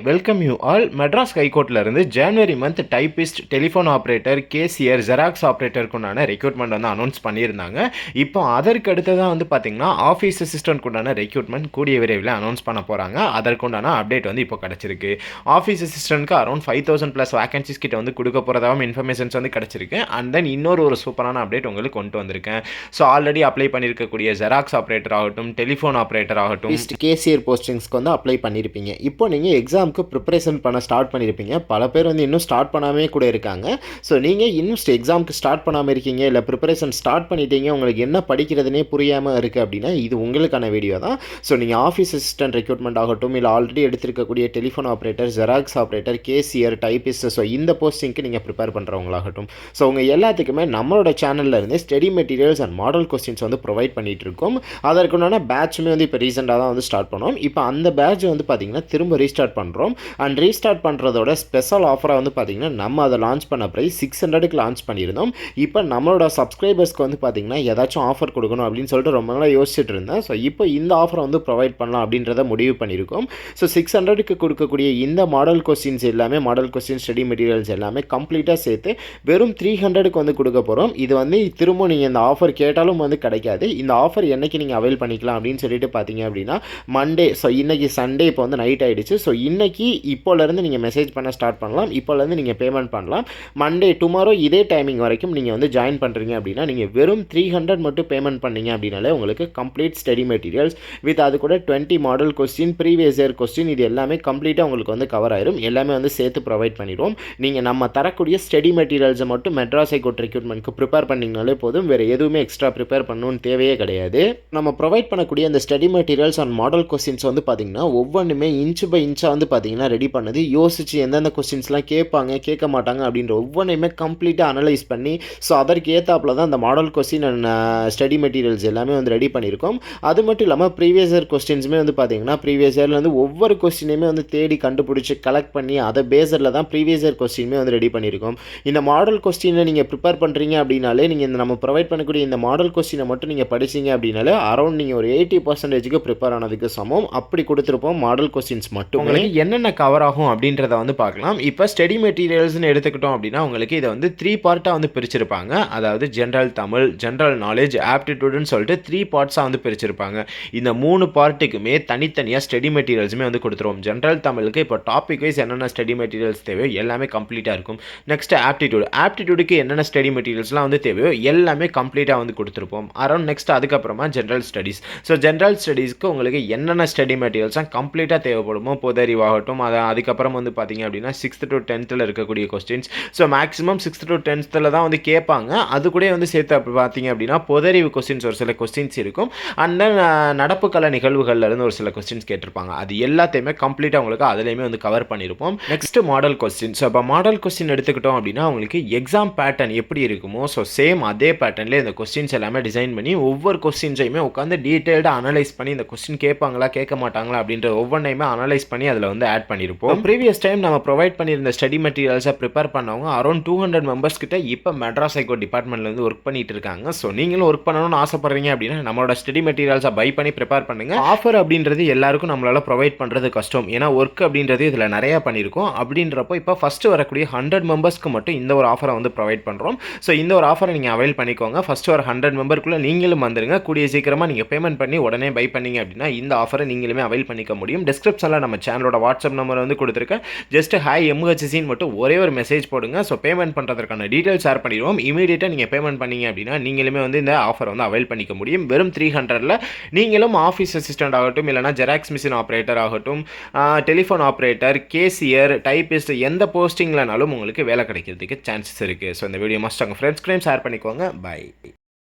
Welcome you all. Madras ஹைகோர்ட்ல இருந்து ஜனவரி month typist, telephone operator, cashier, xerox ஆப்ரேட்டருக்குண்டான ரெக்ரூட்மெண்ட் வந்து அனௌன்ஸ் பண்ணியிருந்தாங்க. இப்போ அதற்கு அடுத்ததான் வந்து பார்த்தீங்கன்னா ஆஃபீஸ் அசிஸ்டன்ட்க்குண்டான ரெக்ரூட்மெண்ட் கூடிய விரைவில் அனௌன்ஸ் பண்ண போகிறாங்க. அதற்குண்டான அப்டேட் வந்து இப்போ கிடச்சிருக்கு. ஆஃபீஸ் அசிஸ்டன்ட்க்கு அரௌண்ட் 5000+ வேகன்சிஸ் கிட்ட வந்து கொடுக்க போகிறதாகவும் இன்ஃபர்மேஷன்ஸ் வந்து கிடச்சிருக்கு. அண்ட் தென் இன்னொரு சூப்பரான அப்டேட் உங்களுக்கு கொண்டு வந்திருக்கேன். ஸோ ஆல்ரெடி அப்ளை பண்ணியிருக்கக்கூடிய ஜெராக்ஸ் ஆப்ரேட்டர் ஆகட்டும், டெலிஃபோன் ஆப்ரேட்டர் ஆகட்டும், கேசியர் போஸ்டிங்ஸ்க்கு வந்து அப்ளை பண்ணியிருப்பீங்க. இப்போ நீங்கள் எக்ஸாமுக்கு ப்ரிப்பரேஷன் பண்ண ஸ்டார்ட் பண்ணியிருப்பீங்க. பல பேர் வந்து இன்னும் ஸ்டார்ட் பண்ணாமே கூட இருக்காங்க. ஸோ நீங்கள் இன்னும் எக்ஸாமுக்கு ஸ்டார்ட் பண்ணாமல் இருக்கீங்க, இல்லை ப்ரிப்பரேஷன் ஸ்டார்ட் பண்ணிட்டீங்க, உங்களுக்கு என்ன படிக்கிறதுனே புரியாமல் இருக்குது அப்படின்னா இது உங்களுக்கான வீடியோ தான். ஸோ நீங்கள் ஆஃபீஸ் அசிஸ்டன்ட் ரெக்ரூட்மெண்ட் ஆகட்டும், இல்லை ஆல்ரெடி எடுத்திருக்கக்கூடிய telephone operator, xerox operator, cashier, typist, so இந்த போஸ்டிங்க்கு நீங்கள் ப்ரிப்பேர் பண்ணுறவங்களாகட்டும், ஸோ உங்கள் எல்லாத்துக்குமே நம்மளோட சேனலில் இருந்து study materials and model questions வந்து ப்ரொவைட் பண்ணிகிட்டு இருக்கோம். அதற்குண்டான பேட்சுமே வந்து இப்போ ரீசெண்டாக தான் வந்து ஸ்டார்ட் பண்ணோம். இப்போ அந்த பேட்ச் வந்து பார்த்திங்கன்னா திரும்ப ரீஸ்டார்ட் பண்ணுறோம். அண்ட் ரீஸ்டார்ட் பண்ணுறதோட ஸ்பெஷல் ஆஃபராக வந்து பார்த்திங்கன்னா நம்ம அதை லான்ச் பண்ண ப்ரைஸ் 600க்கு லான்ச் பண்ணியிருந்தோம். இப்போ நம்மளோட சப்ஸ்கிரைபர்ஸ்க்கு வந்து பார்த்திங்கன்னா ஏதாச்சும் ஆஃபர் கொடுக்கணும் அப்படின்னு சொல்லிட்டு ரொம்ப நாளாக யோசிச்சுட்டு இருந்தேன். ஸோ இப்போ இந்த ஆஃபரை வந்து ப்ரொவைட் பண்ணலாம் அப்படின்றத முடிவு பண்ணியிருக்கோம். ஸோ 600க்கு கொடுக்கக்கூடிய இந்த மாடல் கொஸ்டின்ஸ் எல்லாமே, மாடல் கொஸ்டின் ஸ்டடி மெட்டீரியல்ஸ் எல்லாமே கம்ப்ளீட்டாக சேர்த்து வெறும் 300க்கு வந்து கொடுக்க போகிறோம். இது வந்து திரும்ப நீங்கள் இந்த ஆஃபர் கேட்டாலும் வந்து கிடைக்காது. இந்த ஆஃபர் என்றைக்கு நீங்கள் அவைல் பண்ணிக்கலாம் அப்படின்னு சொல்லிட்டு பார்த்தீங்க அப்படின்னா மண்டே. ஸோ இன்றைக்கி சண்டே, இப்போ வந்து நைட் ஆகிடுச்சு. ஸோ இன்றைக்கி இப்போலேருந்து நீங்கள் மெசேஜ் பண்ண ஸ்டார்ட் பண்ணலாம். இப்போலேருந்து நீங்கள் பேமெண்ட் பண்ணலாம். மண்டே டுமாரோ இதே டைமிங் வரைக்கும் நீங்கள் வந்து ஜாயின் பண்ணுறீங்க அப்படின்னா நீங்கள் வெறும் 300 மட்டும் பேமெண்ட் பண்ணீங்க அப்படின்னாலே உங்களுக்கு கம்ப்ளீட் ஸ்டடி மெட்டீரியல்ஸ் வித் அது கூட 20 model question, previous year question, இது எல்லாமே கம்ப்ளீட்டாக உங்களுக்கு வந்து கவர் ஆயிரும். எல்லாமே வந்து சேர்த்து ப்ரொவைட் பண்ணிடுவோம். நீங்கள் நம்ம தரக்கூடிய ஸ்டடி மெட்டீரியல்ஸை மட்டும் மெட்ராஸ் ஹைகோர்ட் ரெக்ரூட்மெண்ட்க்கு ப்ரிப்பேர் பண்ணிங்கனாலே போதும். வேறு எதுவுமே எக்ஸ்ட்ரா ப்ரிப்பேர் பண்ணணும்னு தேவையே கிடையாது. நம்ம ப்ரொவைட் பண்ணக்கூடிய அந்த study materials and model questions வந்து பார்த்திங்கன்னா ஒவ்வொன்றுமே இன்ச் பை இன்ச்சாக வந்து பார்த்திங்கன்னா ரெடி பண்ணது, யோசிச்சு எந்தெந்த கொஸ்டின்ஸ்லாம் கேட்பாங்க, கேட்க மாட்டாங்க அப்படின்ற ஒவ்வொன்றையுமே கம்ப்ளீட்டாக அனலைஸ் பண்ணி, ஸோ அதற்கு ஏற்றாப்புல தான் அந்த model question and study materials எல்லாமே வந்து ரெடி பண்ணியிருக்கோம். அது மட்டும் இல்லாமல் ப்ரீவியஸ் இயர் கொஸ்டின்ஸுமே வந்து பார்த்திங்கன்னா ப்ரீவியஸ் இயர்லேருந்து ஒவ்வொரு கொஸ்டினையுமே வந்து தேடி கண்டுபிடிச்சி கலெக்ட் பண்ணி அதை பேஸரில் தான் ப்ரீவியஸ் இயர் கொஸ்டினுமே வந்து ரெடி பண்ணியிருக்கோம். இந்த மாடல் கொஸ்டினை நீங்கள் ப்ரிப்பேர் பண்ணுறீங்க அப்படின்னாலே, நீங்கள் இந்த நம்ம ப்ரொவைட் பண்ணக்கூடிய இந்த மாடல் கொஸ்டினை மட்டும் நீங்கள் படிச்சிங்க அப்படின்னாலே அரௌண்ட் நீங்கள் ஒரு 80% ப்ரிப்பேர் ஆனதுக்கு சமம். அப்படி கொடுத்துருப்போம் மாடல் கொஸ்டின்ஸ் மட்டும். உங்களுக்கு என்னென்ன கவர் ஆகும் அப்படின்றத வந்து பார்க்கலாம். இப்போ ஸ்டடி மெட்டீரியல்ஸ்னு எடுத்துக்கிட்டோம் அப்படின்னா உங்களுக்கு இதை வந்து 3 பார்ட்டாக வந்து பிரிச்சிருப்பாங்க. அதாவது ஜென்ரல் தமிழ், ஜென்ரல் நாலேஜ், ஆப்டிடியூடுன்னு சொல்லிட்டு 3 பார்ட்ஸாக வந்து பிரிச்சிருப்பாங்க. இந்த 3 பார்ட்டுக்குமே தனித்தனியாக ஸ்டடி மெட்டீரியல்ஸுமே வந்து கொடுத்துருவோம். ஜென்ரல் தமிழுக்கு இப்போ டாபிக் வைஸ் என்னென்ன ஸ்டடி மெட்டீரியல்ஸ் தேவையோ எல்லாமே கம்ப்ளீட்டாக இருக்கும். நெக்ஸ்ட் ஆப்டிடியூடுக்கு என்னென்ன ஸ்டடி மெட்டீரியல்ஸ்லாம் வந்து தேவையோ எல்லாமே கம்ப்ளீட்டாக வந்து கொடுத்துருப்போம். அரௌண்ட் நெக்ஸ்ட் அதுக்கப்புறமா ஜென்ரல் ஸ்டடீஸ். ஸோ ஜென்ரல் ஸ்டடீஸ்க்கு உங்களுக்கு என்னென்ன ஸ்டடி மெட்டீரியல்ஸாக கம்ப்ளீட்டாக தேவைப்படுமோ, பொதறிவாகட்டும், அதுக்கப்புறம் வந்து பார்த்தீங்க அப்படின்னா 6th to 10th இருக்கக்கூடிய questions. So maximum 6th to 10th தான் வந்து கேட்பாங்க. அது கூட வந்து சேர்த்து பார்த்தீங்க அப்படின்னா பொதறிவு கொஸ்டின்ஸ் ஒரு சில கொஸ்டின்ஸ் இருக்கும். அண்ட் தென் நடப்பு கலை நிகழ்வுகள்லேருந்து ஒரு சில கொஸ்டின்ஸ் கேட்டிருப்பாங்க. அது எல்லாத்தையுமே கம்ப்ளீட்டாக உங்களுக்கு அதுலேயுமே வந்து கவர் பண்ணியிருப்போம். Next model question. ஸோ இப்போ மாடல் கொஸ்டின் எடுத்துக்கிட்டோம் அப்படின்னா உங்களுக்கு எக்ஸாம் பேட்டர்ன் எப்படி இருக்குமோ, ஸோ சேம் அதே பேட்டர்ன்லேயே இந்த கொஸ்டின்ஸ் எல்லாமே டிசைன் பண்ணி ஒவ்வொரு கொஸ்டின்ஸையுமே உட்காந்து டீட்டெயில்டாக அனலைஸ் பண்ணி இந்த கொஸ்டின் கேட்பாங்களா கேட்க மாட்டாங்களா அப்படின்ற ஒவ்வொன்றையுமே அனலைஸ் பண்ணி அதில் வந்து ஆட் பண்ணியிருப்போம். ப்ரீவியஸ் டைம் நம்ம ப்ரொவைட் பண்ணியிருந்த ஸ்டடி மெட்டீரியல்ஸை ப்ரிப்பேர் பண்ணவங்க அரௌண்ட் 200 மெம்பர்ஸ் கிட்ட இப்போ மெட்ராஸ் ஹைகோர்ட் டிபார்ட்மெண்ட்லேருந்து ஒர்க் பண்ணிட்டு இருக்காங்க. ஸோ நீங்களும் ஒர்க் பண்ணணும்னு ஆசைப்படுறீங்க அப்படின்னா நம்மளோட ஸ்டடி மெட்டீரியல்ஸை பை பண்ணி ப்ரிப்பேர் பண்ணுங்க. ஆஃபர் அப்படின்றது எல்லாருக்கும் நம்மளால ப்ரொவைட் பண்ணுறது கஷ்டம். ஏன்னா ஒர்க் அப்படின்றது இதில் நிறையா பண்ணியிருக்கோம். அப்படின்றப்போ இப்போ ஃபஸ்ட்டு வரக்கூடிய 100 மெம்பர்ஸ்க்கு மட்டும் இந்த ஒரு ஆஃபரை வந்து ப்ரொவைட் பண்ணுறோம். ஸோ இந்த ஒரு ஆஃபரை நீங்கள் அவைல் பண்ணிக்கோங்க. ஃபஸ்ட்டு ஒரு 100 மெம்பருக்குள்ளே நீங்களும் வந்துருங்க. கூடிய சீக்கிரமாக நீங்கள் பேமெண்ட் பண்ணி உடனே பை பண்ணீங்க அப்படின்னா இந்த ஆஃபரை நீங்களுமே அவைல் பண்ணிக்க முடியும். டிஸ்கிரிப்ஷனில் நம்ம சேனலோட வாட்ஸ்அப் நம்பர் வந்து கொடுத்துருக்கேன். ஜஸ்ட் ஹாய் MHCன்னு மட்டும் ஒரே ஒரு மெசேஜ் போடுங்க. ஸோ பேமெண்ட் பண்ணுறதுக்கான டீட்டெயில்ஸ் ஷேர் பண்ணிடுவோம். இமீடியட்டாக நீங்கள் பேமெண்ட் பண்ணீங்க அப்படின்னா நீங்களுமே வந்து இந்த ஆஃபர் வந்து அவைல் பண்ணிக்க முடியும். வெறும் 300ல் நீங்களும் ஆஃபீஸ் அசிஸ்டன்ட் ஆகட்டும், இல்லைனா ஜெராக்ஸ் மிஷின் ஆப்ரேட்டர் ஆகட்டும், டெலிஃபோன் ஆப்ரேட்டர், கேசியர், டைபிஸ்ட், எந்த போஸ்டிங்லனாலும் உங்களுக்கு வேலை கிடைக்கிறதுக்கு சான்சஸ் இருக்குது. ஸோ இந்த வீடியோ மஸ்ட் உங்கள் ஃப்ரெண்ட்ஸ்க்கு ஷேர் பண்ணிக்கோங்க. பை.